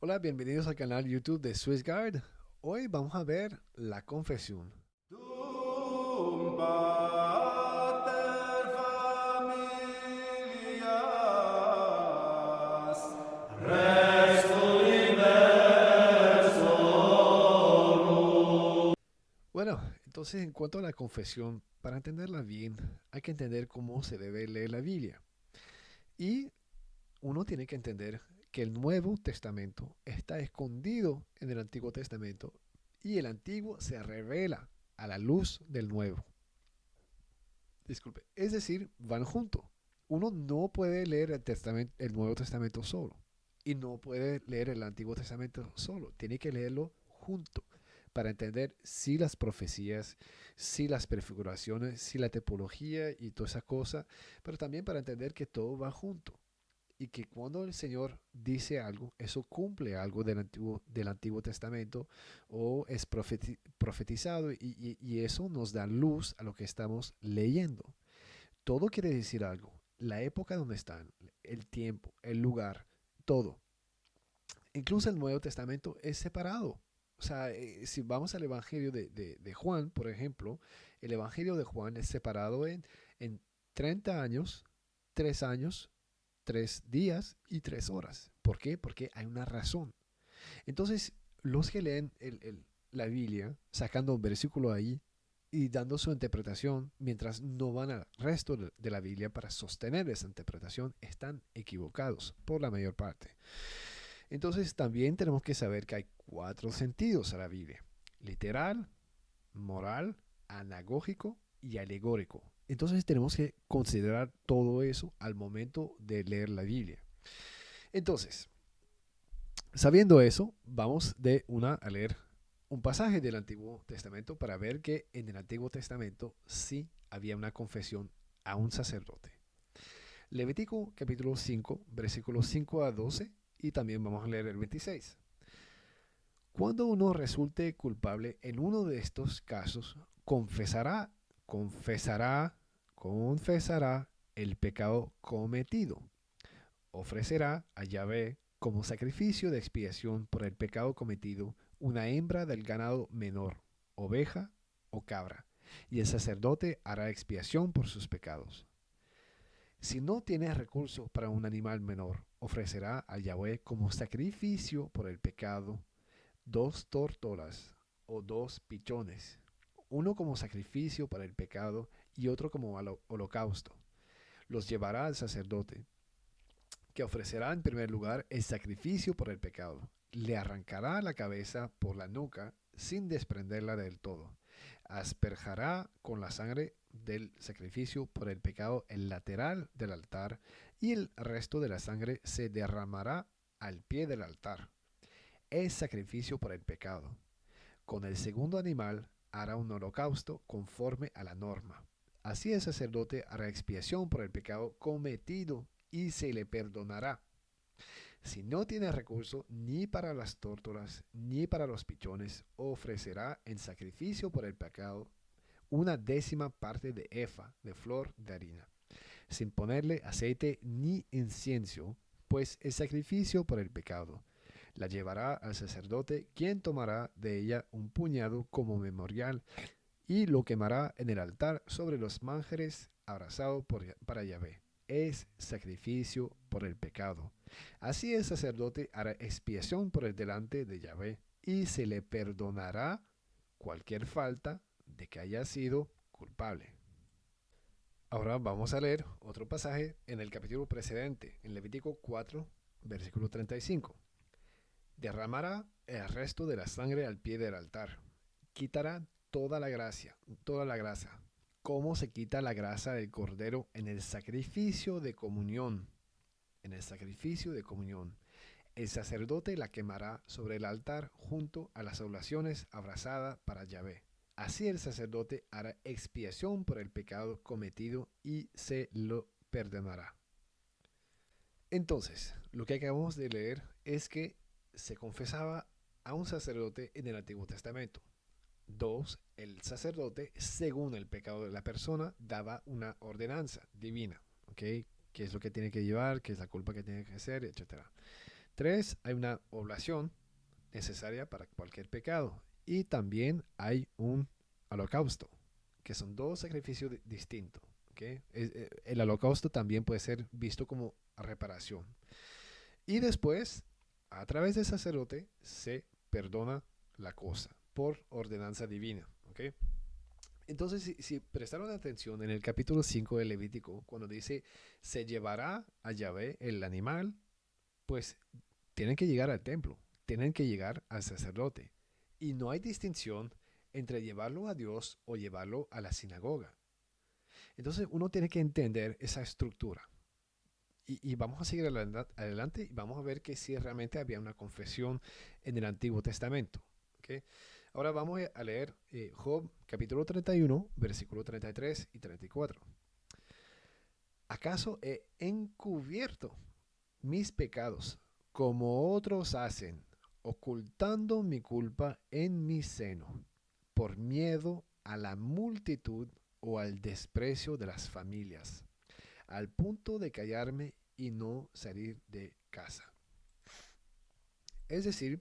Hola, bienvenidos al canal YouTube de SwissGuard. Hoy vamos a ver la confesión. Dum pater familias, Rex universum. Bueno, entonces en cuanto a la confesión, para entenderla bien, hay que entender cómo se debe leer la Biblia. Y uno tiene que entender que el Nuevo Testamento está escondido en el Antiguo Testamento y el Antiguo se revela a la luz del Nuevo. Disculpe, es decir, van juntos. Uno no puede leer el Nuevo Testamento solo y no puede leer el Antiguo Testamento solo. Tiene que leerlo junto para entender si las profecías, si las prefiguraciones, si la topología y toda esa cosa, pero también para entender que todo va junto y que cuando el Señor dice algo, eso cumple algo del Antiguo Testamento o es profetizado y eso nos da luz a lo que estamos leyendo. Todo quiere decir algo. La época donde están, el tiempo, el lugar, todo. Incluso el Nuevo Testamento es separado. O sea, si vamos al Evangelio de Juan, por ejemplo, el Evangelio de Juan es separado en 30 años, 3 años, 3 días y 3 horas. ¿Por qué? Porque hay una razón. Entonces, los que leen la Biblia, sacando un versículo ahí y dando su interpretación, mientras no van al resto de la Biblia para sostener esa interpretación, están equivocados por la mayor parte. Entonces, también tenemos que saber que hay 4 sentidos a la Biblia: literal, moral, anagógico y alegórico. Entonces tenemos que considerar todo eso al momento de leer la Biblia. Entonces, sabiendo eso, vamos de una a leer un pasaje del Antiguo Testamento para ver que en el Antiguo Testamento sí había una confesión a un sacerdote. Levítico capítulo 5, versículos 5 a 12 y también vamos a leer el 26. Cuando uno resulte culpable en uno de estos casos, confesará, confesará, confesará el pecado cometido. Ofrecerá a Yahvé como sacrificio de expiación por el pecado cometido una hembra del ganado menor, oveja o cabra, y el sacerdote hará expiación por sus pecados. Si no tiene recursos para un animal menor, ofrecerá a Yahvé como sacrificio por el pecado 2 tórtolas o 2 pichones, uno como sacrificio para el pecado y otro como holocausto. Los llevará al sacerdote, que ofrecerá en primer lugar el sacrificio por el pecado. Le arrancará la cabeza por la nuca sin desprenderla del todo. Asperjará con la sangre del sacrificio por el pecado el lateral del altar y el resto de la sangre se derramará al pie del altar. Es sacrificio por el pecado. Con el segundo animal hará un holocausto conforme a la norma. Así el sacerdote hará expiación por el pecado cometido y se le perdonará. Si no tiene recurso ni para las tórtolas ni para los pichones, ofrecerá en sacrificio por el pecado una décima parte de efa de flor de harina, sin ponerle aceite ni incienso, pues es sacrificio por el pecado. La llevará al sacerdote, quien tomará de ella un puñado como memorial y lo quemará en el altar sobre los mánjares abrazado para Yahvé. Es sacrificio por el pecado. Así el sacerdote hará expiación por el delante de Yahvé y se le perdonará cualquier falta de que haya sido culpable. Ahora vamos a leer otro pasaje en el capítulo precedente, en Levítico 4, versículo 35. Derramará el resto de la sangre al pie del altar. Quitará toda la gracia, toda la grasa. ¿Cómo se quita la grasa del cordero en el sacrificio de comunión? En el sacrificio de comunión. El sacerdote la quemará sobre el altar junto a las oblaciones abrazada para Yahvé. Así el sacerdote hará expiación por el pecado cometido y se lo perdonará. Entonces, lo que acabamos de leer es que se confesaba a un sacerdote en el Antiguo Testamento. Dos, el sacerdote, según el pecado de la persona, daba una ordenanza divina, ¿ok? ¿Qué es lo que tiene que llevar? ¿Qué es la culpa que tiene que hacer? Etcétera. 3, hay una oblación necesaria para cualquier pecado. Y también hay un holocausto, que son dos sacrificios distintos. ¿Okay? El holocausto también puede ser visto como reparación. Y después, a través del sacerdote, se perdona la cosa por ordenanza divina. ¿Okay? Entonces, si prestaron atención en el capítulo 5 de Levítico, cuando dice, se llevará a Yahvé el animal, pues tienen que llegar al templo, tienen que llegar al sacerdote. Y no hay distinción entre llevarlo a Dios o llevarlo a la sinagoga. Entonces uno tiene que entender esa estructura. Y vamos a seguir adelante y vamos a ver que sí realmente había una confesión en el Antiguo Testamento. ¿Okay? Ahora vamos a leer Job capítulo 31, versículo 33 y 34. ¿Acaso he encubierto mis pecados como otros hacen, ocultando mi culpa en mi seno, por miedo a la multitud o al desprecio de las familias, al punto de callarme y no salir de casa? Es decir,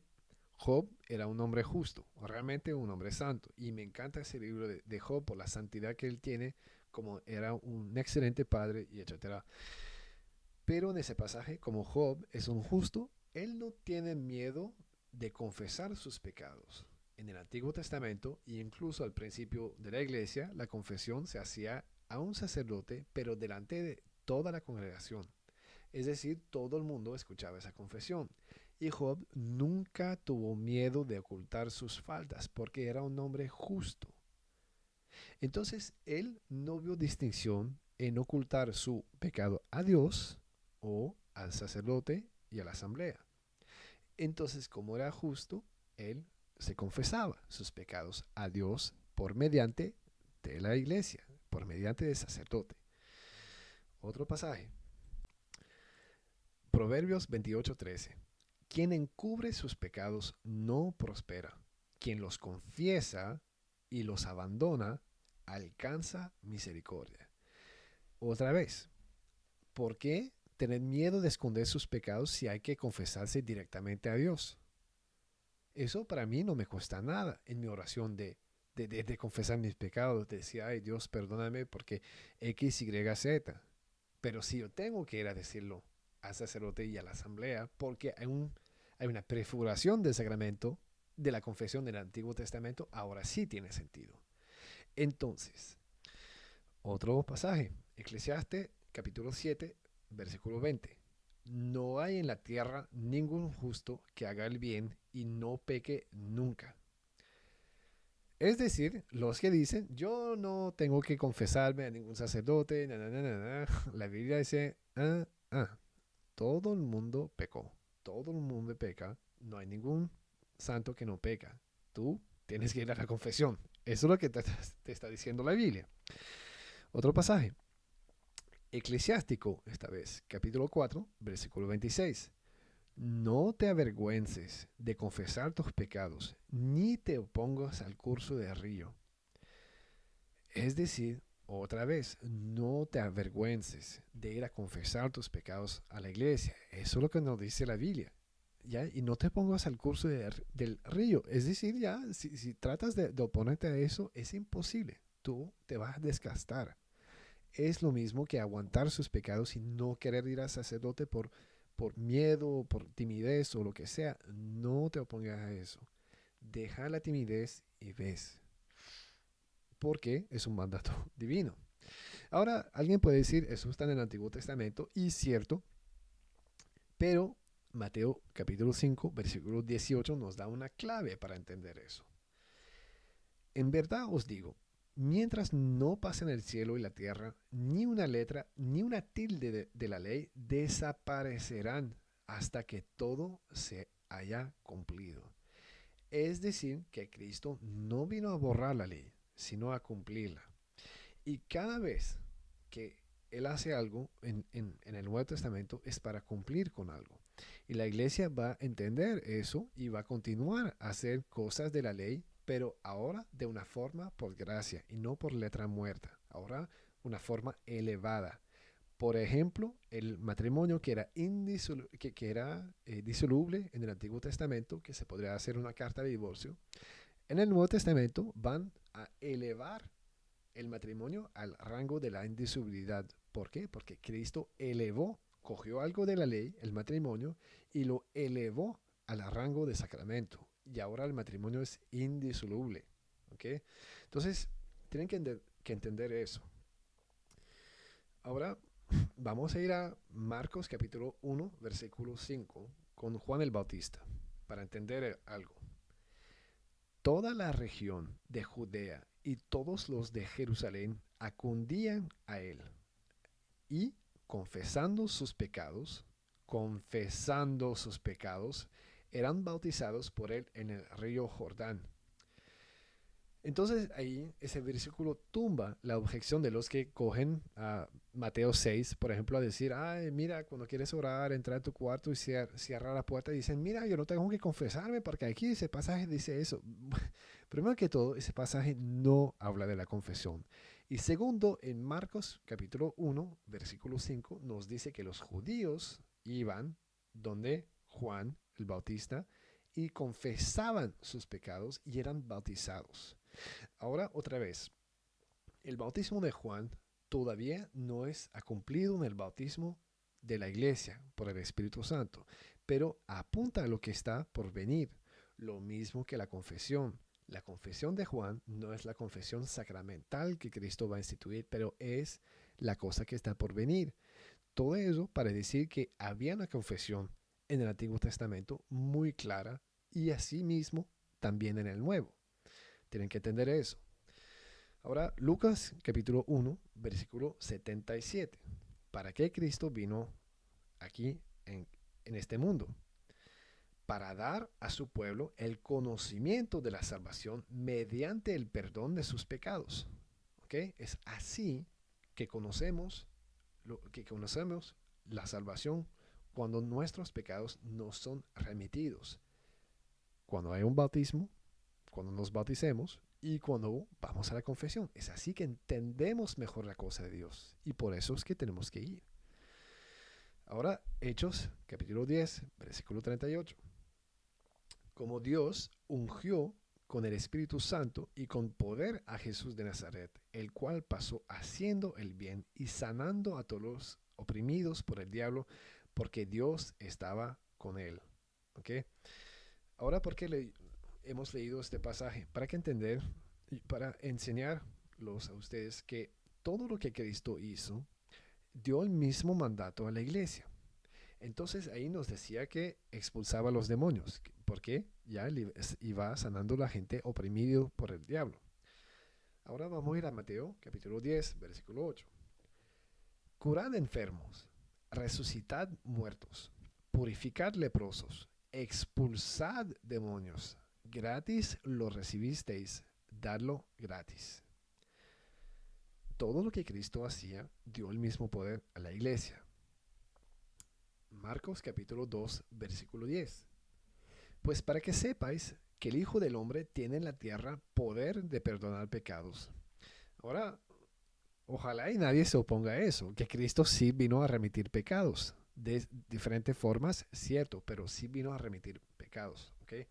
Job era un hombre justo, realmente un hombre santo, y me encanta ese libro de Job por la santidad que él tiene, como era un excelente padre, y etcétera. Pero en ese pasaje, como Job es un justo, él no tiene miedo de confesar sus pecados. En el Antiguo Testamento, e incluso al principio de la iglesia, la confesión se hacía a un sacerdote, pero delante de toda la congregación. Es decir, todo el mundo escuchaba esa confesión. Y Job nunca tuvo miedo de ocultar sus faltas, porque era un hombre justo. Entonces, él no vio distinción en ocultar su pecado a Dios o al sacerdote y a la asamblea. Entonces, como era justo, él se confesaba sus pecados a Dios por mediante de la iglesia, por mediante del sacerdote. Otro pasaje. Proverbios 28:13. Quien encubre sus pecados no prospera. Quien los confiesa y los abandona alcanza misericordia. Otra vez, ¿por qué tener miedo de esconder sus pecados si hay que confesarse directamente a Dios? Eso para mí no me cuesta nada en mi oración de confesar mis pecados. De decir, ay Dios, perdóname porque X, Y, Z. Pero si yo tengo que ir a decirlo al sacerdote y a la asamblea, porque hay una prefiguración del sacramento de la confesión del Antiguo Testamento, ahora sí tiene sentido. Entonces, otro pasaje, Eclesiastes capítulo 7, versículo 20. No hay en la tierra ningún justo que haga el bien y no peque nunca. Es decir, los que dicen, yo no tengo que confesarme a ningún sacerdote, la Biblia dice, todo el mundo pecó, todo el mundo peca, no hay ningún santo que no peca. Tú tienes que ir a la confesión. Eso es lo que te está diciendo la Biblia. Otro pasaje, Eclesiástico, esta vez, capítulo 4, versículo 26. No te avergüences de confesar tus pecados, ni te opongas al curso del río. Es decir, otra vez, no te avergüences de ir a confesar tus pecados a la iglesia. Eso es lo que nos dice la Biblia. ¿Ya? Y no te pongas al curso del río. Es decir, ya, si tratas de oponerte a eso, es imposible. Tú te vas a desgastar. Es lo mismo que aguantar sus pecados y no querer ir al sacerdote por miedo, por timidez o lo que sea. No te opongas a eso. Deja la timidez y ves. Porque es un mandato divino. Ahora, alguien puede decir, eso está en el Antiguo Testamento, y es cierto, pero Mateo capítulo 5, versículo 18 nos da una clave para entender eso. En verdad os digo, mientras no pasen el cielo y la tierra, ni una letra, ni una tilde de la ley desaparecerán hasta que todo se haya cumplido. Es decir, que Cristo no vino a borrar la ley, sino a cumplirla. Y cada vez que Él hace algo en el Nuevo Testamento es para cumplir con algo. Y la iglesia va a entender eso y va a continuar a hacer cosas de la ley, pero ahora de una forma por gracia y no por letra muerta. Ahora una forma elevada Por ejemplo, el matrimonio que era, disoluble en el Antiguo Testamento, que se podría hacer una carta de divorcio, en el Nuevo Testamento van a elevar el matrimonio al rango de la indisolubilidad. ¿Por qué? Porque Cristo cogió algo de la ley, el matrimonio, y lo elevó al rango de sacramento. Y ahora el matrimonio es indisoluble. ¿Ok? Entonces, tienen que entender eso. Ahora vamos a ir a Marcos capítulo 1, versículo 5, con Juan el Bautista, para entender algo. Toda la región de Judea y todos los de Jerusalén acudían a él y confesando sus pecados, eran bautizados por él en el río Jordán. Entonces ahí ese versículo tumba la objeción de los que cogen a Mateo 6, por ejemplo, a decir, ay, mira, cuando quieres orar, entra a tu cuarto y cierra la puerta y dicen, mira, yo no tengo que confesarme porque aquí ese pasaje dice eso. Primero que todo, ese pasaje no habla de la confesión. Y segundo, en Marcos capítulo 1, versículo 5, nos dice que los judíos iban donde Juan el Bautista y confesaban sus pecados y eran bautizados. Ahora, otra vez, el bautismo de Juan todavía no es cumplido en el bautismo de la iglesia por el Espíritu Santo, pero apunta a lo que está por venir, lo mismo que la confesión. La confesión de Juan no es la confesión sacramental que Cristo va a instituir, pero es la cosa que está por venir. Todo eso para decir que había una confesión en el Antiguo Testamento muy clara y asimismo también en el Nuevo. Tienen que entender eso. Ahora, Lucas capítulo 1, versículo 77. ¿Para qué Cristo vino aquí en este mundo? Para dar a su pueblo el conocimiento de la salvación mediante el perdón de sus pecados. ¿Ok? Es así que conocemos la salvación cuando nuestros pecados nos son remitidos. Cuando hay un bautismo, cuando nos bauticemos y cuando vamos a la confesión. Es así que entendemos mejor la cosa de Dios y por eso es que tenemos que ir. Ahora, Hechos, capítulo 10, versículo 38. Como Dios ungió con el Espíritu Santo y con poder a Jesús de Nazaret, el cual pasó haciendo el bien y sanando a todos los oprimidos por el diablo, porque Dios estaba con él. ¿Ok? Ahora, ¿por qué hemos leído este pasaje? Para que entender y para enseñarlos a ustedes que todo lo que Cristo hizo dio el mismo mandato a la iglesia. Entonces ahí nos decía que expulsaba a los demonios. ¿Por qué? Ya iba sanando a la gente oprimido por el diablo. Ahora vamos a ir a Mateo capítulo 10, versículo 8. Curad enfermos, resucitad muertos, purificad leprosos, expulsad demonios. Gratis lo recibisteis, dadlo gratis. Todo lo que Cristo hacía dio el mismo poder a la iglesia. Marcos capítulo 2, versículo 10. Pues para que sepáis que el Hijo del Hombre tiene en la tierra poder de perdonar pecados. Ahora, ojalá y nadie se oponga a eso, que Cristo sí vino a remitir pecados. De diferentes formas, cierto, pero sí vino a remitir pecados. ¿Okay?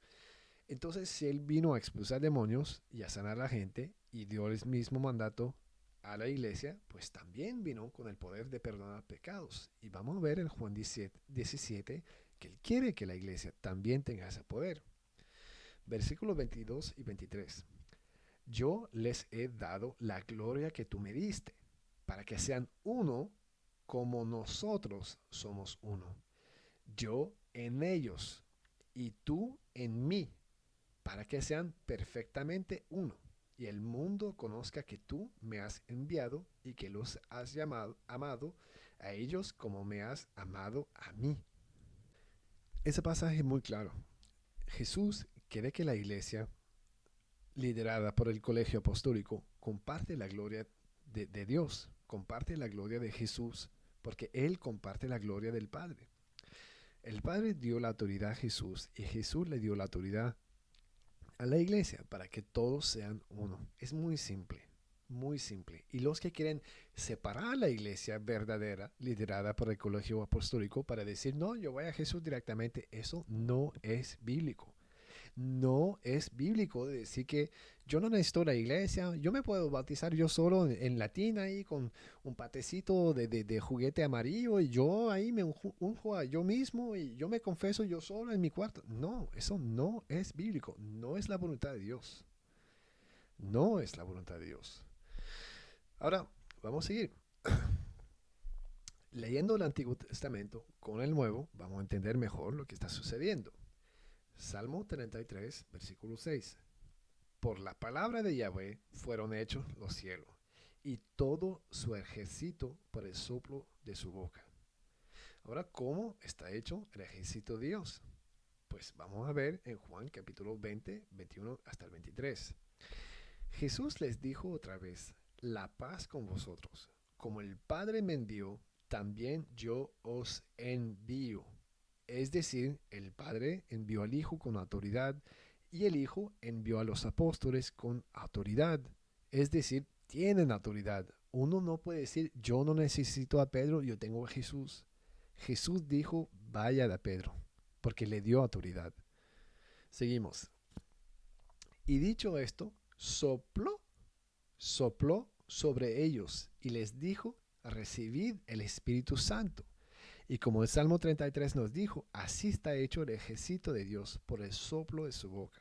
Entonces, si Él vino a expulsar demonios y a sanar a la gente y dio el mismo mandato a la iglesia, pues también vino con el poder de perdonar pecados. Y vamos a ver en Juan 17 que Él quiere que la iglesia también tenga ese poder. Versículos 22 y 23. Yo les he dado la gloria que tú me diste, para que sean uno como nosotros somos uno. Yo en ellos y tú en mí, para que sean perfectamente uno. Y el mundo conozca que tú me has enviado y que los has amado a ellos como me has amado a mí. Ese pasaje es muy claro. Jesús quiere que la iglesia, liderada por el colegio apostólico, comparte la gloria de Dios, comparte la gloria de Jesús, porque Él comparte la gloria del Padre. El Padre dio la autoridad a Jesús y Jesús le dio la autoridad a la iglesia para que todos sean uno. Es muy simple, muy simple. Y los que quieren separar la iglesia verdadera, liderada por el colegio apostólico, para decir, no, yo voy a Jesús directamente, eso no es bíblico. No es bíblico decir que yo no necesito la iglesia, yo me puedo bautizar yo solo en latín ahí con un patecito de juguete amarillo y yo ahí me unjo a yo mismo y yo me confeso yo solo en mi cuarto. No, eso no es bíblico, no es la voluntad de Dios. No es la voluntad de Dios. Ahora, vamos a seguir. Leyendo el Antiguo Testamento con el Nuevo, vamos a entender mejor lo que está sucediendo. Salmo 33, versículo 6. Por la palabra de Yahweh fueron hechos los cielos, y todo su ejército por el soplo de su boca. Ahora, ¿cómo está hecho el ejército de Dios? Pues vamos a ver en Juan capítulo 20, 21 hasta el 23. Jesús les dijo otra vez, la paz con vosotros. Como el Padre me envió, también yo os envío. Es decir, el Padre envió al Hijo con autoridad y el Hijo envió a los apóstoles con autoridad. Es decir, tienen autoridad. Uno no puede decir, yo no necesito a Pedro, yo tengo a Jesús. Jesús dijo, vaya a Pedro, porque le dio autoridad. Seguimos. Y dicho esto, sopló sobre ellos y les dijo, recibid el Espíritu Santo. Y como el Salmo 33 nos dijo, así está hecho el ejército de Dios por el soplo de su boca.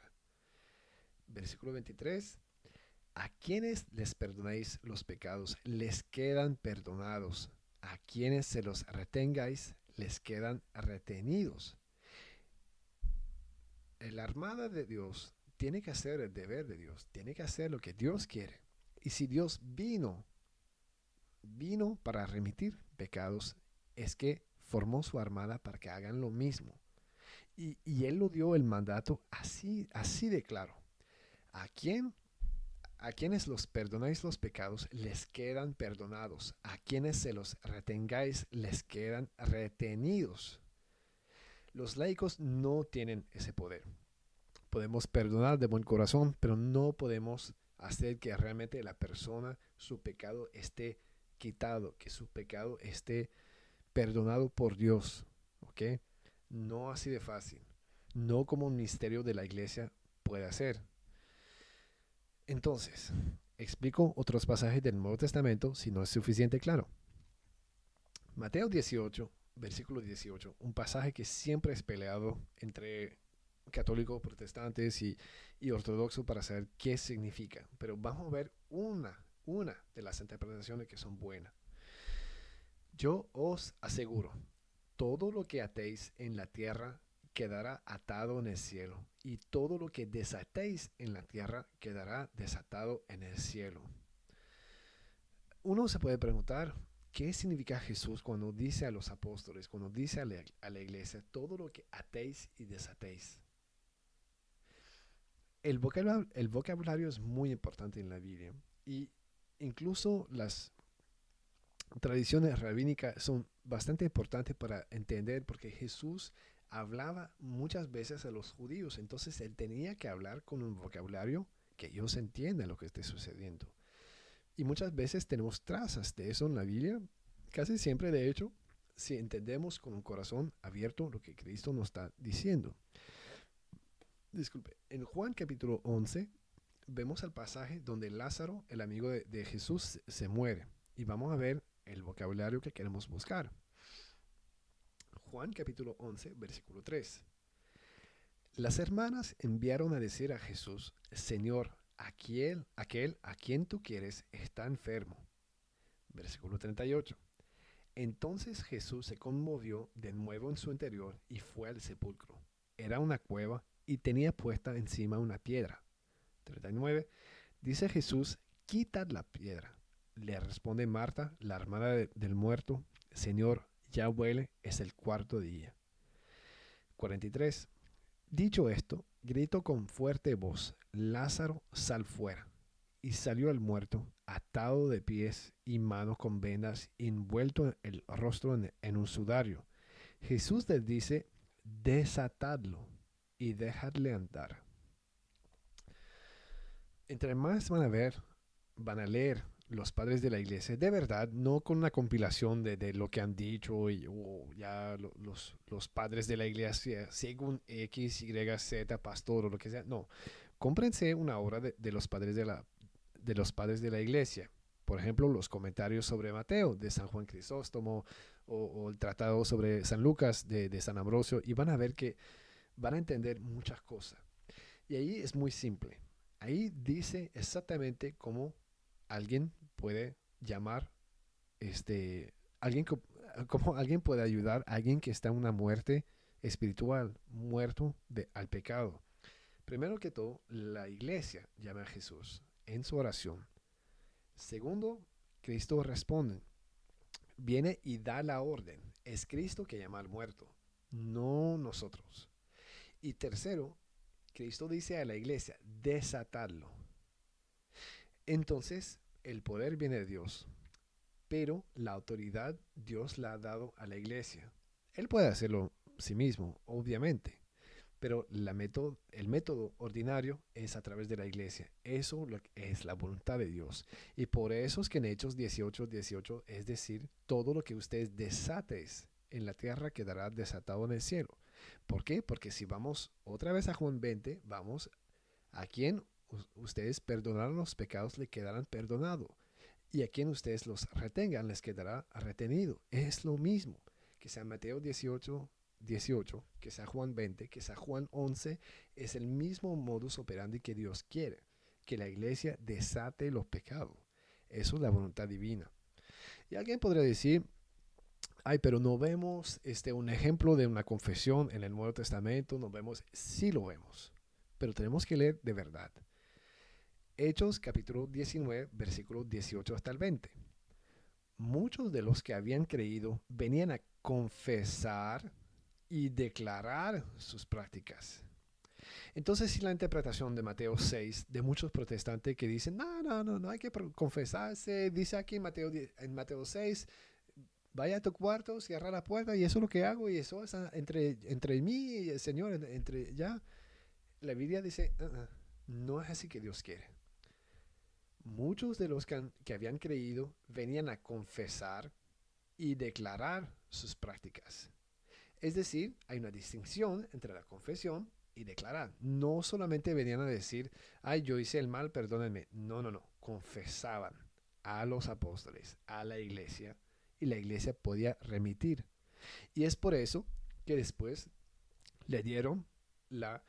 Versículo 23. A quienes les perdonéis los pecados, les quedan perdonados. A quienes se los retengáis, les quedan retenidos. La armada de Dios tiene que hacer el deber de Dios, tiene que hacer lo que Dios quiere. Y si Dios vino para remitir pecados, es que formó su armada para que hagan lo mismo. Y Él lo dio el mandato así de claro. A quienes los perdonáis los pecados, les quedan perdonados. A quienes se los retengáis, les quedan retenidos. Los laicos no tienen ese poder. Podemos perdonar de buen corazón, pero no podemos hacer que realmente la persona, su pecado esté quitado, que su pecado esté perdonado por Dios. ¿Ok? No así de fácil. No como un misterio de la iglesia puede hacer. Entonces, explico otros pasajes del Nuevo Testamento si no es suficiente claro. Mateo 18, versículo 18, un pasaje que siempre es peleado entre católicos, protestantes y ortodoxos para saber qué significa. Pero vamos a ver una de las interpretaciones que son buenas. Yo os aseguro, todo lo que atéis en la tierra quedará atado en el cielo, y todo lo que desatéis en la tierra quedará desatado en el cielo. Uno se puede preguntar, ¿qué significa Jesús cuando dice a los apóstoles, cuando dice a la iglesia, todo lo que atéis y desatéis? El vocabulario es muy importante en la Biblia, y incluso las tradiciones rabínicas son bastante importantes para entender, porque Jesús hablaba muchas veces a los judíos, entonces él tenía que hablar con un vocabulario que ellos entiendan lo que esté sucediendo. Y muchas veces tenemos trazas de eso en la Biblia, casi siempre de hecho, si entendemos con un corazón abierto lo que Cristo nos está diciendo. Disculpe, en Juan capítulo 11 vemos el pasaje donde Lázaro, el amigo de Jesús, se muere. Y vamos a ver el vocabulario que queremos buscar. Juan capítulo 11, versículo 3. Las hermanas enviaron a decir a Jesús, Señor, aquel a quien tú quieres está enfermo. Versículo 38. Entonces Jesús se conmovió de nuevo en su interior y fue al sepulcro. Era una cueva y tenía puesta encima una piedra. 39. Dice Jesús, quitad la piedra. Le responde Marta, la hermana del muerto, Señor, ya huele, es el cuarto día. 43. Dicho esto, gritó con fuerte voz, Lázaro, sal fuera. Y salió el muerto, atado de pies y manos con vendas, envuelto el rostro en un sudario. Jesús les dice, desatadlo y dejadle andar. Entre más van a ver van a leer los padres de la iglesia, de verdad, no con una compilación de lo que han dicho y ya los padres de la iglesia, según X, Y, Z, pastor o lo que sea. No, cómprense una obra de los padres de los padres de la iglesia. Por ejemplo, los comentarios sobre Mateo de San Juan Crisóstomo o el tratado sobre San Lucas de San Ambrosio y van a ver que van a entender muchas cosas. Y ahí es muy simple. Ahí dice exactamente cómo alguien puede llamar, alguien cómo alguien puede ayudar a alguien que está en una muerte espiritual, muerto al pecado. Primero que todo, la iglesia llama a Jesús en su oración. Segundo, Cristo responde, viene y da la orden. Es Cristo que llama al muerto, no nosotros. Y tercero, Cristo dice a la iglesia, desatadlo. Entonces, el poder viene de Dios, pero la autoridad Dios la ha dado a la iglesia. Él puede hacerlo sí mismo, obviamente, pero el método ordinario es a través de la iglesia. Eso es la voluntad de Dios. Y por eso es que en Hechos 18:18, es decir, todo lo que ustedes desates en la tierra quedará desatado en el cielo. ¿Por qué? Porque si vamos otra vez a Juan 20, vamos a quien ustedes perdonaron los pecados le quedarán perdonados. Y a quien ustedes los retengan les quedará retenido. Es lo mismo. Que sea Mateo 18, que sea Juan 20, que sea Juan 11, es el mismo modus operandi que Dios quiere. Que la iglesia desate los pecados. Eso es la voluntad divina. Y alguien podría decir, ay, pero no vemos un ejemplo de una confesión en el Nuevo Testamento, no vemos, sí lo vemos, pero tenemos que leer de verdad. Hechos capítulo 19, versículos 18 hasta el 20. Muchos de los que habían creído venían a confesar y declarar sus prácticas. Entonces, si la interpretación de Mateo 6 de muchos protestantes que dicen, no hay que confesarse, dice aquí en Mateo 6, vaya a tu cuarto, cierra la puerta y eso es lo que hago y eso es entre mí y el Señor, entre ya. La Biblia dice, no es así que Dios quiere. Muchos de los que habían creído venían a confesar y declarar sus prácticas. Es decir, hay una distinción entre la confesión y declarar. No solamente venían a decir, ay, yo hice el mal, perdónenme. No. Confesaban a los apóstoles, a la iglesia, y la iglesia podía remitir. Y es por eso que después le dieron la,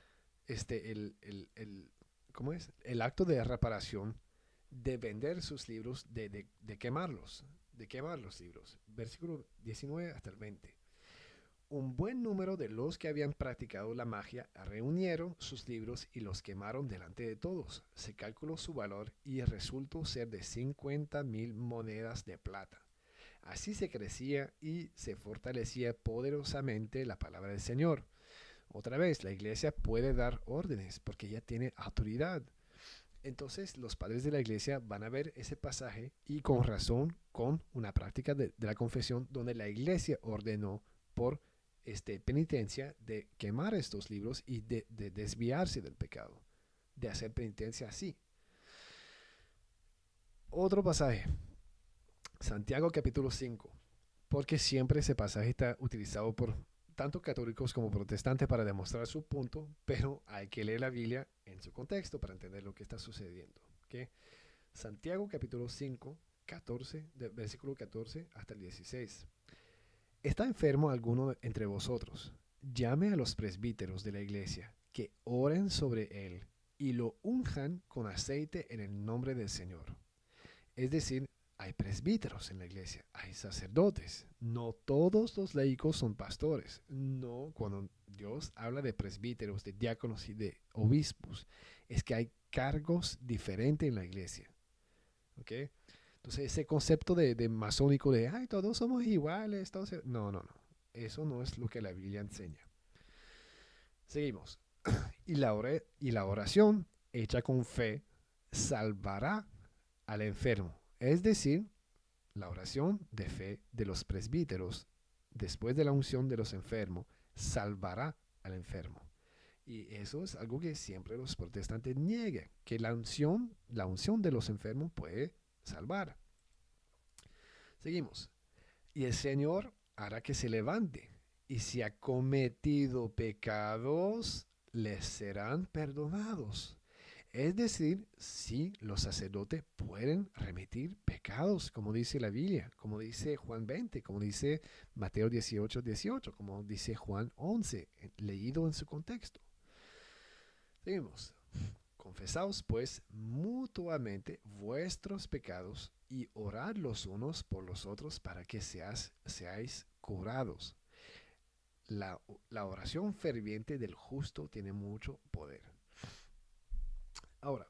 ¿cómo es? El acto de reparación de vender sus libros, de quemarlos, de quemar los libros. Versículo 19 hasta el 20. Un buen número de los que habían practicado la magia reunieron sus libros y los quemaron delante de todos. Se calculó su valor y resultó ser de 50,000 monedas de plata. Así se crecía y se fortalecía poderosamente la palabra del Señor. Otra vez, la iglesia puede dar órdenes porque ella tiene autoridad. Entonces los padres de la iglesia van a ver ese pasaje y con razón, con una práctica de la confesión donde la iglesia ordenó por penitencia de quemar estos libros y de desviarse del pecado, de hacer penitencia así. Otro pasaje, Santiago capítulo 5, porque siempre ese pasaje está utilizado por tanto católicos como protestantes para demostrar su punto, pero hay que leer la Biblia en su contexto para entender lo que está sucediendo. ¿Okay? Santiago capítulo 5, 14, versículo 14 hasta el 16. ¿Está enfermo alguno entre vosotros? Llame a los presbíteros de la iglesia, que oren sobre él y lo unjan con aceite en el nombre del Señor. Es decir, hay presbíteros en la iglesia, hay sacerdotes. No todos los laicos son pastores. No, cuando Dios habla de presbíteros, de diáconos y de obispos, es que hay cargos diferentes en la iglesia. ¿Ok? Entonces ese concepto de masónico de, ay, todos somos iguales, no. Eso no es lo que la Biblia enseña. Seguimos. Y la oración hecha con fe salvará al enfermo. Es decir, la oración de fe de los presbíteros después de la unción de los enfermos salvará al enfermo. Y eso es algo que siempre los protestantes niegan, que la unción de los enfermos puede salvar. Seguimos. Y el Señor hará que se levante, y si ha cometido pecados, les serán perdonados. Es decir, sí, los sacerdotes pueden remitir pecados, como dice la Biblia, como dice Juan 20, como dice Mateo 18, como dice Juan 11, leído en su contexto. Seguimos. Confesaos pues mutuamente vuestros pecados y orad los unos por los otros para que seáis curados. La, la oración ferviente del justo tiene mucho poder. Ahora,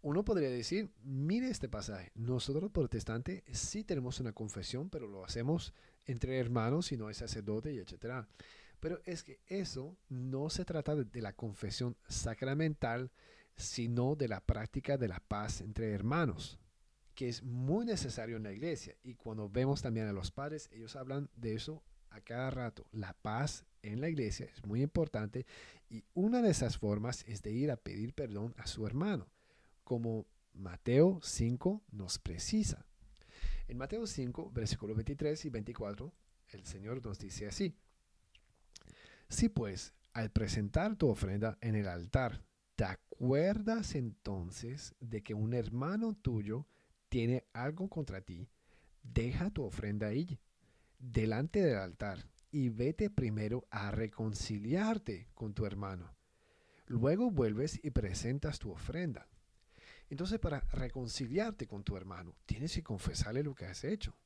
uno podría decir, mire este pasaje, nosotros protestantes sí tenemos una confesión, pero lo hacemos entre hermanos y no hay sacerdote y etcétera. Pero es que eso no se trata de la confesión sacramental, sino de la práctica de la paz entre hermanos, que es muy necesario en la iglesia. Y cuando vemos también a los padres, ellos hablan de eso a cada rato. La paz en la iglesia es muy importante y una de esas formas es de ir a pedir perdón a su hermano, como Mateo 5 nos precisa. En Mateo 5, versículos 23 y 24, el Señor nos dice así: si pues, al presentar tu ofrenda en el altar, te acuerdas entonces de que un hermano tuyo tiene algo contra ti, deja tu ofrenda ahí, delante del altar, y vete primero a reconciliarte con tu hermano. Luego vuelves y presentas tu ofrenda. Entonces, para reconciliarte con tu hermano, tienes que confesarle lo que has hecho.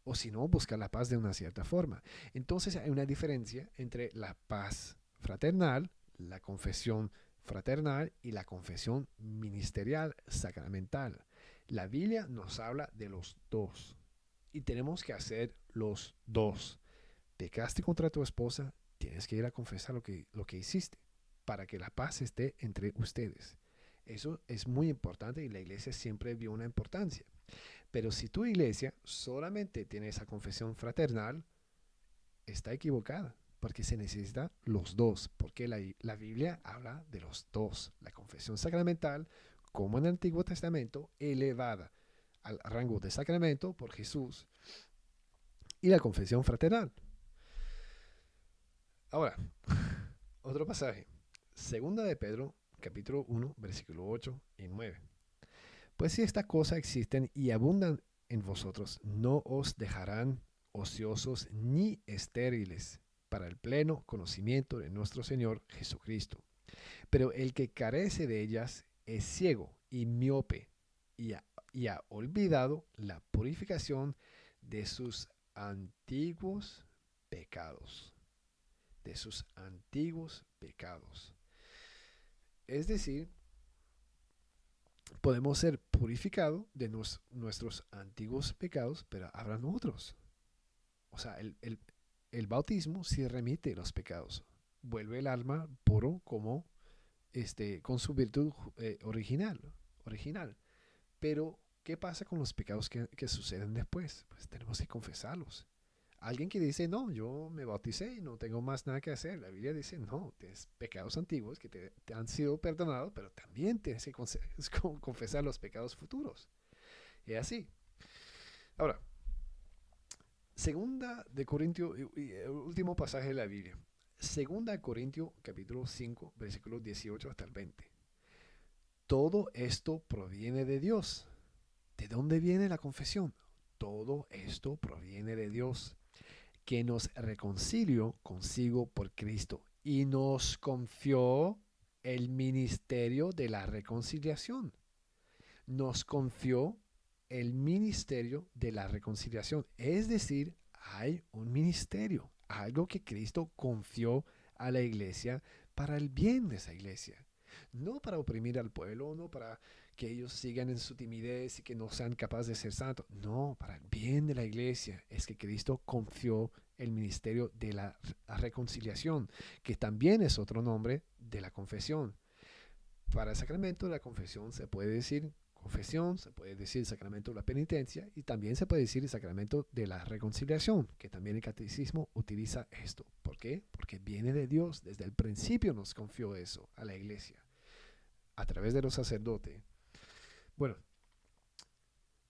O si no, buscar la paz de una cierta forma. Entonces hay una diferencia entre la paz fraternal, la confesión fraternal y la confesión ministerial sacramental. La Biblia nos habla de los dos y tenemos que hacer los dos. Pecaste contra tu esposa, tienes que ir a confesar lo que hiciste para que la paz esté entre ustedes. Eso es muy importante y la iglesia siempre vio una importancia. Pero si tu iglesia solamente tiene esa confesión fraternal, está equivocada, porque se necesita los dos, porque la Biblia habla de los dos. La confesión sacramental, como en el Antiguo Testamento, elevada al rango de sacramento por Jesús, y la confesión fraternal. Ahora, otro pasaje. Segunda de Pedro, capítulo 1, versículo 8 y 9. Pues si estas cosas existen y abundan en vosotros, no os dejarán ociosos ni estériles para el pleno conocimiento de nuestro Señor Jesucristo. Pero el que carece de ellas es ciego y miope y ha olvidado la purificación de sus antiguos pecados. De sus antiguos pecados. Es decir, podemos ser purificados de nuestros antiguos pecados, pero habrán otros. O sea, el bautismo sí remite los pecados. Vuelve el alma puro como con su virtud original. Pero, ¿qué pasa con los pecados que suceden después? Pues tenemos que confesarlos. Alguien que dice, no, yo me bauticé y no tengo más nada que hacer. La Biblia dice, no, tienes pecados antiguos que te han sido perdonados, pero también tienes que confesar los pecados futuros. Y así. Ahora, segunda de Corintio, y el último pasaje de la Biblia. Segunda de Corintio, capítulo 5, versículos 18 hasta el 20. Todo esto proviene de Dios. ¿De dónde viene la confesión? Todo esto proviene de Dios, que nos reconcilió consigo por Cristo y nos confió el ministerio de la reconciliación. Nos confió el ministerio de la reconciliación. Es decir, hay un ministerio, algo que Cristo confió a la iglesia para el bien de esa iglesia. No para oprimir al pueblo, no para que ellos sigan en su timidez y que no sean capaces de ser santos. No, para el bien de la iglesia es que Cristo confió el ministerio de la reconciliación, que también es otro nombre de la confesión. Para el sacramento de la confesión se puede decir confesión, se puede decir sacramento de la penitencia y también se puede decir el sacramento de la reconciliación, que también el catecismo utiliza esto. ¿Por qué? Porque viene de Dios. Desde el principio nos confió eso a la iglesia, a través de los sacerdotes. Bueno,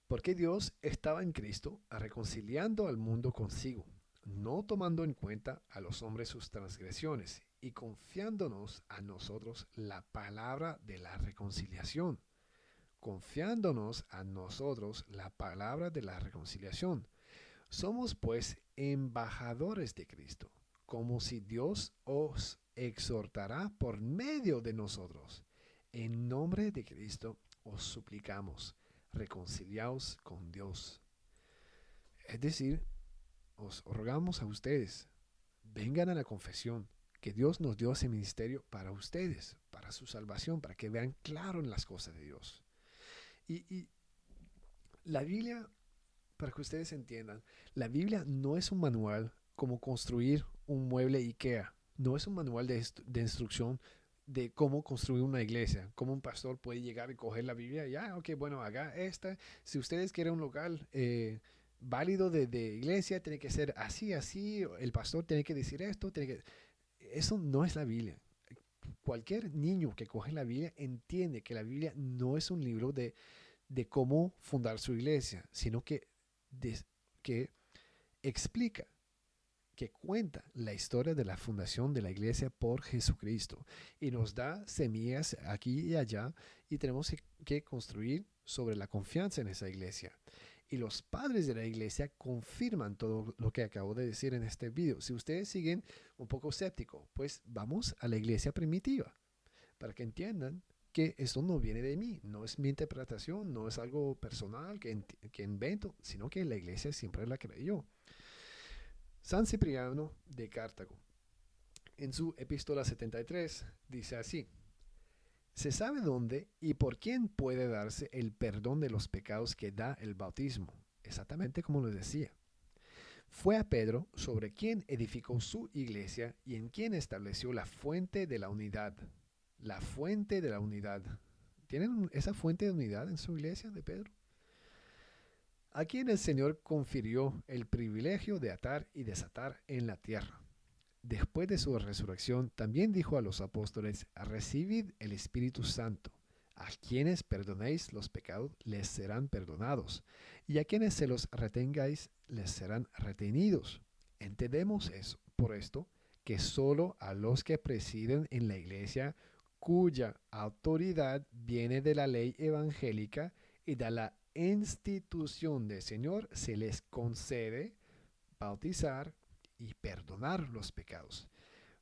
porque Dios estaba en Cristo reconciliando al mundo consigo, no tomando en cuenta a los hombres sus transgresiones y confiándonos a nosotros la palabra de la reconciliación. Confiándonos a nosotros la palabra de la reconciliación. Somos pues embajadores de Cristo, como si Dios os exhortará por medio de nosotros. En nombre de Cristo os suplicamos, reconciliaos con Dios. Es decir, os rogamos a ustedes, vengan a la confesión, que Dios nos dio ese ministerio para ustedes, para su salvación, para que vean claro en las cosas de Dios. Y la Biblia, para que ustedes entiendan, la Biblia no es un manual como construir un mueble IKEA. No es un manual de instrucción de cómo construir una iglesia. Cómo un pastor puede llegar y coger la Biblia y ok, bueno, haga esta. Si ustedes quieren un local válido de iglesia, tiene que ser así, así. El pastor tiene que decir esto. Eso no es la Biblia. Cualquier niño que coge la Biblia entiende que la Biblia no es un libro de cómo fundar su iglesia, sino que explica, que cuenta la historia de la fundación de la iglesia por Jesucristo y nos da semillas aquí y allá y tenemos que construir sobre la confianza en esa iglesia. Y los padres de la iglesia confirman todo lo que acabo de decir en este video. Si ustedes siguen un poco escépticos, pues vamos a la iglesia primitiva para que entiendan que esto no viene de mí, no es mi interpretación, no es algo personal que invento, sino que la iglesia siempre la creyó. San Cipriano de Cartago, en su epístola 73, dice así: se sabe dónde y por quién puede darse el perdón de los pecados que da el bautismo, exactamente como lo decía. Fue a Pedro sobre quien edificó su iglesia y en quien estableció la fuente de la unidad. La fuente de la unidad. ¿Tienen esa fuente de unidad en su iglesia de Pedro? A quien el Señor confirió el privilegio de atar y desatar en la tierra. Después de su resurrección, también dijo a los apóstoles: recibid el Espíritu Santo. A quienes perdonéis los pecados, les serán perdonados, y a quienes se los retengáis, les serán retenidos. Entendemos eso, por esto, que solo a los que presiden en la iglesia, cuya autoridad viene de la ley evangélica y de la institución del Señor, se les concede bautizar y perdonar los pecados.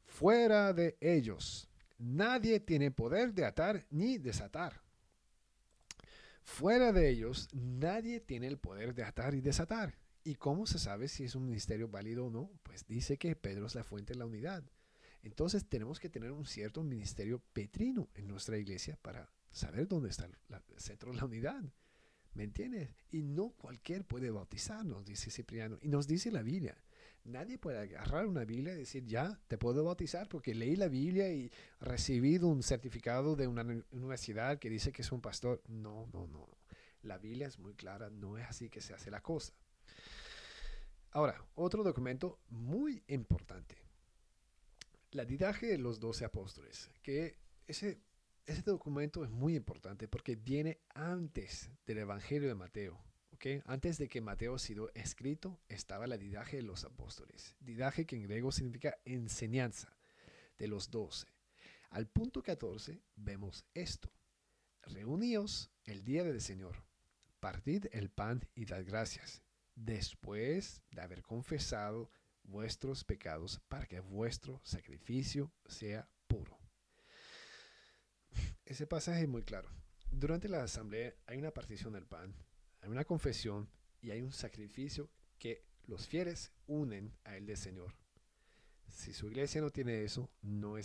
Fuera de ellos, nadie tiene poder de atar ni desatar. Fuera de ellos, nadie tiene el poder de atar y desatar. ¿Y cómo se sabe si es un ministerio válido o no? Pues dice que Pedro es la fuente de la unidad. Entonces tenemos que tener un cierto ministerio petrino en nuestra iglesia para saber dónde está el centro de la unidad. ¿Me entiendes? Y no cualquier puede bautizarnos, dice Cipriano. Y nos dice la Biblia. Nadie puede agarrar una Biblia y decir, ya, te puedo bautizar porque leí la Biblia y recibido un certificado de una universidad que dice que es un pastor. No, no, no. La Biblia es muy clara, no es así que se hace la cosa. Ahora, otro documento muy importante. La didaje de los 12 apóstoles, que ese documento es muy importante porque viene antes del Evangelio de Mateo. ¿Okay? Antes de que Mateo ha sido escrito, estaba la didaje de los apóstoles. Didaje, que en griego significa enseñanza, de los 12. Al punto 14 vemos esto: reuníos el día del Señor, partid el pan y dad gracias, después de haber confesado vuestros pecados, para que vuestro sacrificio sea puro. Ese pasaje es muy claro. Durante la asamblea hay una partición del pan, hay una confesión y hay un sacrificio que los fieles unen a él del Señor. Si su iglesia no tiene eso, no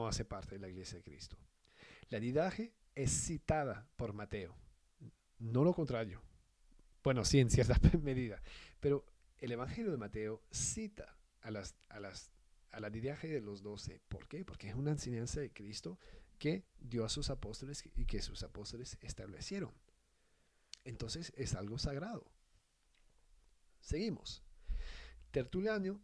hace parte de la iglesia de Cristo. La didaje es citada por Mateo, no lo contrario. Bueno, sí, en cierta medida, pero el Evangelio de Mateo cita a la didaje de los 12. ¿Por qué? Porque es una enseñanza de Cristo que dio a sus apóstoles y que sus apóstoles establecieron. Entonces es algo sagrado. Seguimos. Tertuliano,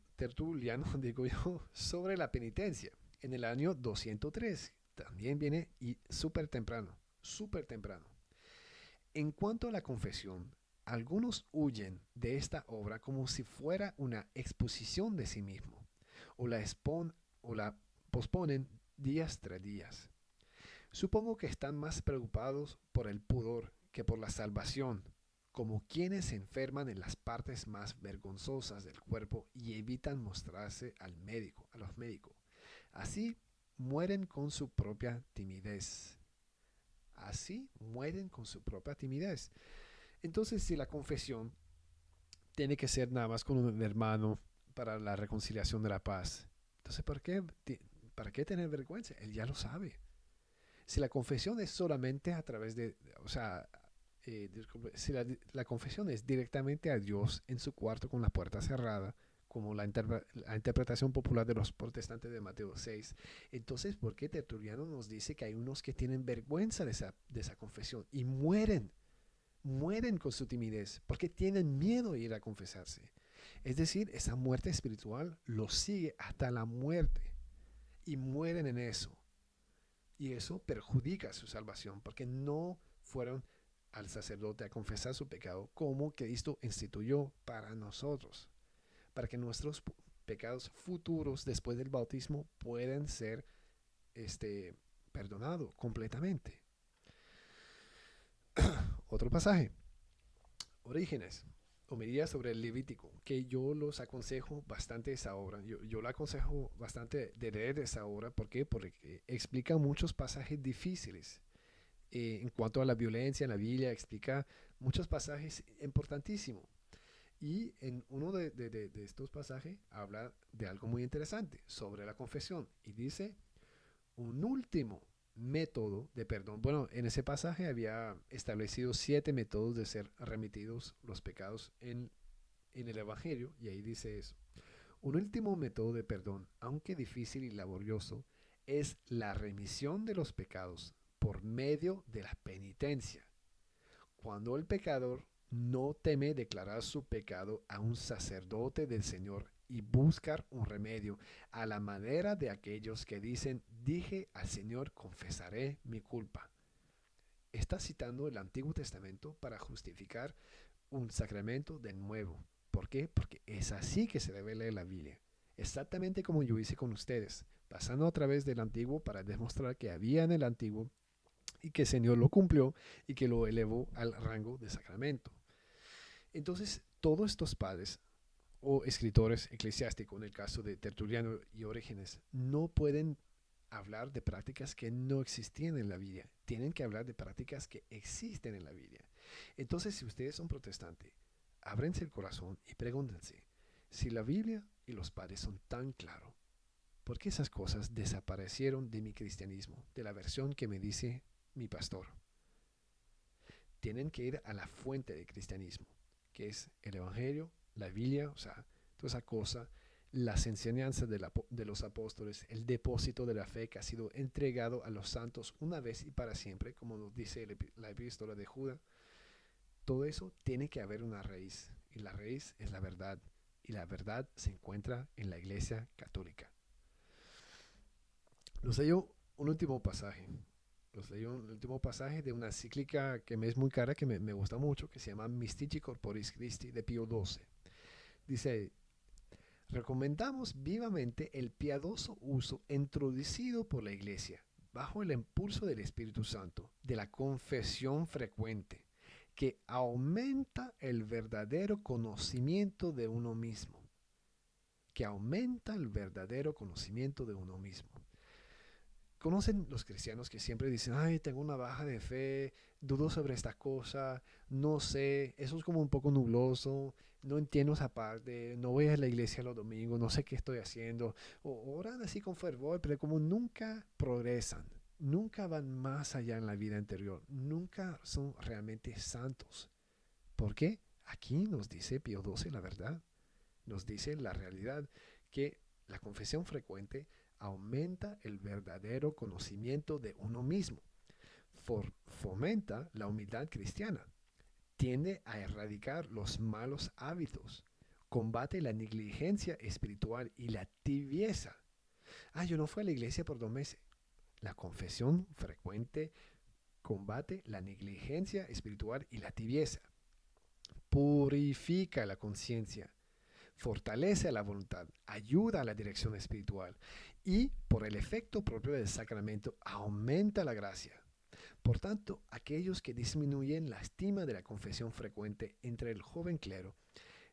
digo yo, sobre la penitencia. En el año 203. También viene y súper temprano. Súper temprano. En cuanto a la confesión, algunos huyen de esta obra como si fuera una exposición de sí mismo, o o la posponen días tras días. Supongo que están más preocupados por el pudor que por la salvación, como quienes se enferman en las partes más vergonzosas del cuerpo y evitan mostrarse a los médicos. Así mueren con su propia timidez. Así mueren con su propia timidez. Entonces, si la confesión tiene que ser nada más con un hermano para la reconciliación de la paz, entonces, ¿para qué tener vergüenza? Él ya lo sabe. Si la confesión es solamente a través o sea, disculpe, si la confesión es directamente a Dios en su cuarto con la puerta cerrada, como la interpretación popular de los protestantes de Mateo 6, entonces, ¿por qué Tertuliano nos dice que hay unos que tienen vergüenza de esa confesión y mueren con su timidez, porque tienen miedo de ir a confesarse? Es decir, esa muerte espiritual los sigue hasta la muerte y mueren en eso. Y eso perjudica su salvación, porque no fueron al sacerdote a confesar su pecado como Cristo instituyó para nosotros, para que nuestros pecados futuros después del bautismo puedan ser perdonados completamente. Otro pasaje, Orígenes, homilía sobre el Levítico, que yo los aconsejo bastante esa obra. Yo la aconsejo bastante de leer esa obra. ¿Por qué? Porque explica muchos pasajes difíciles. En cuanto a la violencia en la Biblia, explica muchos pasajes importantísimos. Y en uno de estos pasajes habla de algo muy interesante sobre la confesión. Y dice, un último método de perdón. Bueno, en ese pasaje había establecido 7 métodos de ser remitidos los pecados en el Evangelio, y ahí dice eso. Un último método de perdón, aunque difícil y laborioso, es la remisión de los pecados por medio de la penitencia. Cuando el pecador no teme declarar su pecado a un sacerdote del Señor y buscar un remedio a la manera de aquellos que dicen, dije al Señor, confesaré mi culpa. Está citando el Antiguo Testamento para justificar un sacramento del nuevo. ¿Por qué? Porque es así que se debe leer la Biblia. Exactamente como yo hice con ustedes, pasando a través del Antiguo para demostrar que había en el Antiguo y que el Señor lo cumplió y que lo elevó al rango de sacramento. Entonces, todos estos padres o escritores eclesiásticos, en el caso de Tertuliano y Orígenes, no pueden hablar de prácticas que no existían en la Biblia. Tienen que hablar de prácticas que existen en la Biblia. Entonces, si ustedes son protestantes, ábrense el corazón y pregúntense, si la Biblia y los padres son tan claros, ¿por qué esas cosas desaparecieron de mi cristianismo, de la versión que me dice mi pastor? Tienen que ir a la fuente del cristianismo, que es el Evangelio, la Biblia, o sea, toda esa cosa, las enseñanzas de los apóstoles, el depósito de la fe que ha sido entregado a los santos una vez y para siempre, como nos dice la epístola de Judas. Todo eso tiene que haber una raíz, y la raíz es la verdad, y la verdad se encuentra en la Iglesia Católica. Los leo un último pasaje. Los leo un último pasaje de una encíclica que me es muy cara, que me gusta mucho, que se llama Mystici Corporis Christi de Pío XII. Dice, recomendamos vivamente el piadoso uso introducido por la Iglesia, bajo el impulso del Espíritu Santo, de la confesión frecuente, que aumenta el verdadero conocimiento de uno mismo. Que aumenta el verdadero conocimiento de uno mismo. ¿Conocen los cristianos que siempre dicen, ay, tengo una baja de fe, dudo sobre esta cosa, no sé, eso es como un poco nubloso, no entiendo esa parte, no voy a la iglesia los domingos, no sé qué estoy haciendo? O oran así con fervor, pero como nunca progresan, nunca van más allá en la vida interior, nunca son realmente santos. ¿Por qué? Aquí nos dice Pío XII la verdad, nos dice la realidad, que la confesión frecuente aumenta el verdadero conocimiento de uno mismo, fomenta la humildad cristiana, tiende a erradicar los malos hábitos, combate la negligencia espiritual y la tibieza. Yo no fui a la iglesia por 2 meses. La confesión frecuente combate la negligencia espiritual y la tibieza. Purifica la conciencia, fortalece la voluntad, ayuda a la dirección espiritual y, por el efecto propio del sacramento, aumenta la gracia. Por tanto, aquellos que disminuyen la estima de la confesión frecuente entre el joven clero,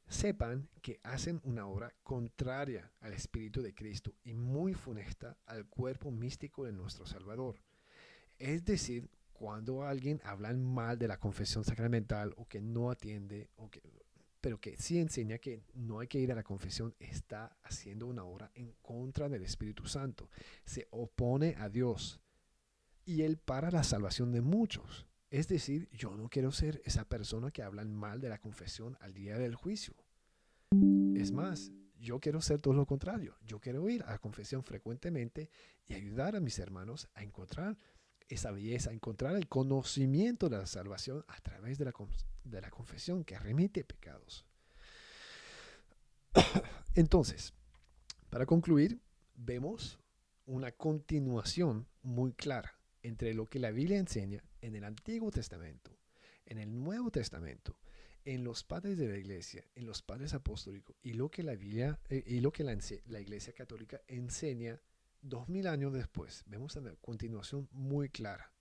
sepan que hacen una obra contraria al Espíritu de Cristo y muy funesta al cuerpo místico de nuestro Salvador. Es decir, cuando alguien habla mal de la confesión sacramental o que no atiende, pero que sí enseña que no hay que ir a la confesión, está haciendo una obra en contra del Espíritu Santo. Se opone a Dios y Él para la salvación de muchos. Es decir, yo no quiero ser esa persona que habla mal de la confesión al día del juicio. Es más, yo quiero ser todo lo contrario. Yo quiero ir a la confesión frecuentemente y ayudar a mis hermanos a encontrar esa belleza, a encontrar el conocimiento de la salvación a través de la confesión que remite pecados. Entonces, para concluir, vemos una continuación muy clara entre lo que la Biblia enseña en el Antiguo Testamento, en el Nuevo Testamento, en los padres de la Iglesia, en los padres apostólicos y lo que la Biblia y lo que la Iglesia Católica enseña 2000 años después. Vemos una continuación muy clara.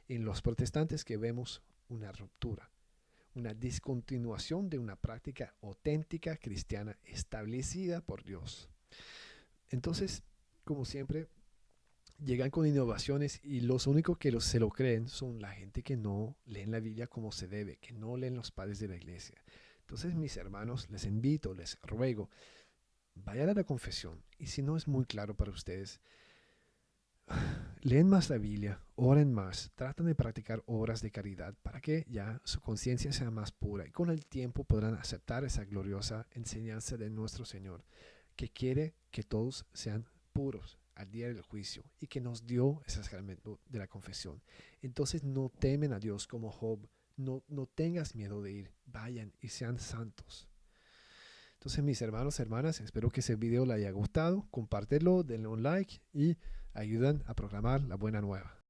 En los protestantes que vemos una ruptura, una discontinuación de una práctica auténtica cristiana establecida por Dios. Entonces, como siempre, llegan con innovaciones y los únicos que se lo creen son la gente que no leen la Biblia como se debe, que no leen los padres de la iglesia. Entonces, mis hermanos, les invito, les ruego, vayan a la confesión y si no es muy claro para ustedes, leen más la Biblia, oren más, tratan de practicar obras de caridad para que ya su conciencia sea más pura y con el tiempo podrán aceptar esa gloriosa enseñanza de nuestro Señor, que quiere que todos sean puros al día del juicio y que nos dio ese sacramento de la confesión. Entonces no temen a Dios como Job, no tengas miedo de ir, vayan y sean santos. Entonces mis hermanos, hermanas, espero que ese video les haya gustado, compártelo, denle un like y ayudan a proclamar la buena nueva.